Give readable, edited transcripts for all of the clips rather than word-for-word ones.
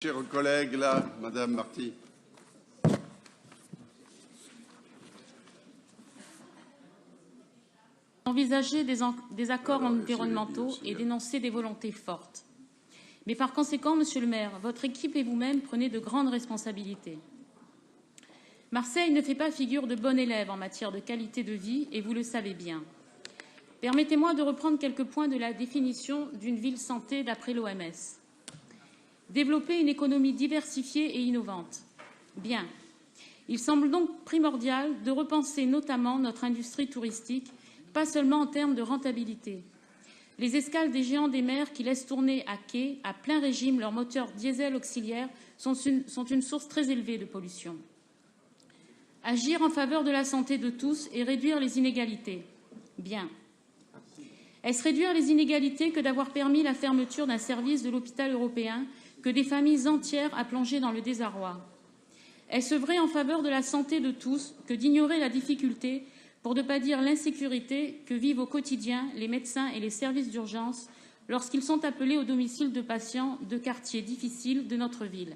Chers collègues, là, Madame Marty. Envisager des accords environnementaux et dénoncer des volontés fortes. Mais par conséquent, Monsieur le maire, votre équipe et vous-même prenez de grandes responsabilités. Marseille ne fait pas figure de bon élève en matière de qualité de vie et vous le savez bien. Permettez-moi de reprendre quelques points de la définition d'une ville santé d'après l'OMS. Développer une économie diversifiée et innovante. Bien. Il semble donc primordial de repenser notamment notre industrie touristique, pas seulement en termes de rentabilité. Les escales des géants des mers qui laissent tourner à quai, à plein régime, leurs moteurs diesel auxiliaires sont une source très élevée de pollution. Agir en faveur de la santé de tous et réduire les inégalités. Bien. Est-ce réduire les inégalités que d'avoir permis la fermeture d'un service de l'hôpital européen que des familles entières a plongé dans le désarroi? Est-ce œuvrer en faveur de la santé de tous que d'ignorer la difficulté, pour ne pas dire l'insécurité, que vivent au quotidien les médecins et les services d'urgence lorsqu'ils sont appelés au domicile de patients de quartiers difficiles de notre ville?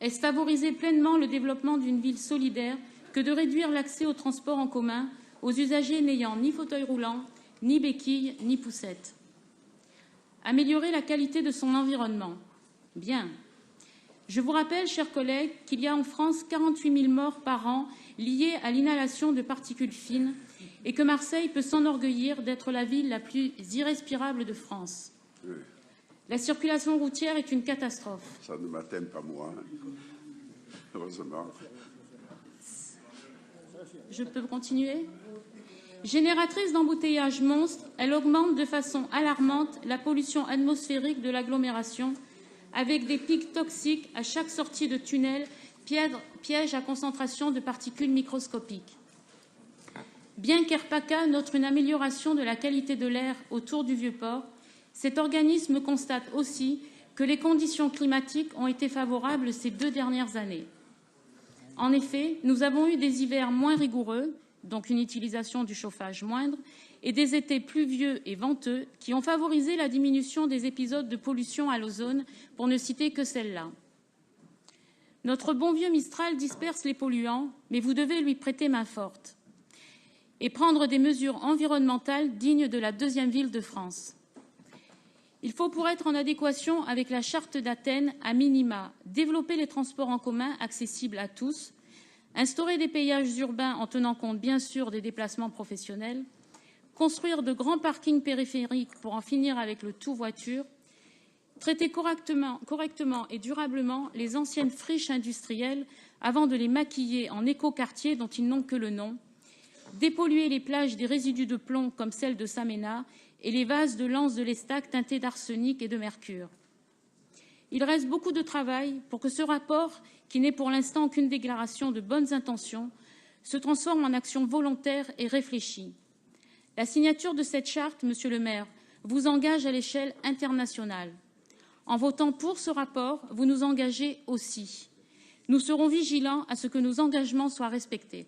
Est-ce favoriser pleinement le développement d'une ville solidaire que de réduire l'accès aux transports en commun aux usagers n'ayant ni fauteuil roulant, ni béquille, ni poussette? Améliorer la qualité de son environnement. Bien. Je vous rappelle, chers collègues, qu'il y a en France 48 000 morts par an liées à l'inhalation de particules fines et que Marseille peut s'enorgueillir d'être la ville la plus irrespirable de France. Oui. La circulation routière est une catastrophe. Ça ne m'atteint pas moi, heureusement. Je peux continuer ? Génératrice d'embouteillages monstres, elle augmente de façon alarmante la pollution atmosphérique de l'agglomération, avec des pics toxiques à chaque sortie de tunnel, pièges à concentration de particules microscopiques. Bien qu'ERPACA note une amélioration de la qualité de l'air autour du Vieux-Port, cet organisme constate aussi que les conditions climatiques ont été favorables ces 2 dernières années. En effet, nous avons eu des hivers moins rigoureux, donc une utilisation du chauffage moindre, et des étés pluvieux et venteux qui ont favorisé la diminution des épisodes de pollution à l'ozone, pour ne citer que celle-là. Notre bon vieux Mistral disperse les polluants, mais vous devez lui prêter main forte et prendre des mesures environnementales dignes de la 2e ville de France. Il faut, pour être en adéquation avec la charte d'Athènes, à minima, développer les transports en commun accessibles à tous, instaurer des péages urbains en tenant compte, bien sûr, des déplacements professionnels, construire de grands parkings périphériques pour en finir avec le tout-voiture, traiter correctement et durablement les anciennes friches industrielles avant de les maquiller en écoquartiers dont ils n'ont que le nom, dépolluer les plages des résidus de plomb comme celle de Saména et les vases de l'anse de l'Estac teintés d'arsenic et de mercure. Il reste beaucoup de travail pour que ce rapport, qui n'est pour l'instant qu'une déclaration de bonnes intentions, se transforme en action volontaire et réfléchie. La signature de cette charte, Monsieur le maire, vous engage à l'échelle internationale. En votant pour ce rapport, vous nous engagez aussi. Nous serons vigilants à ce que nos engagements soient respectés.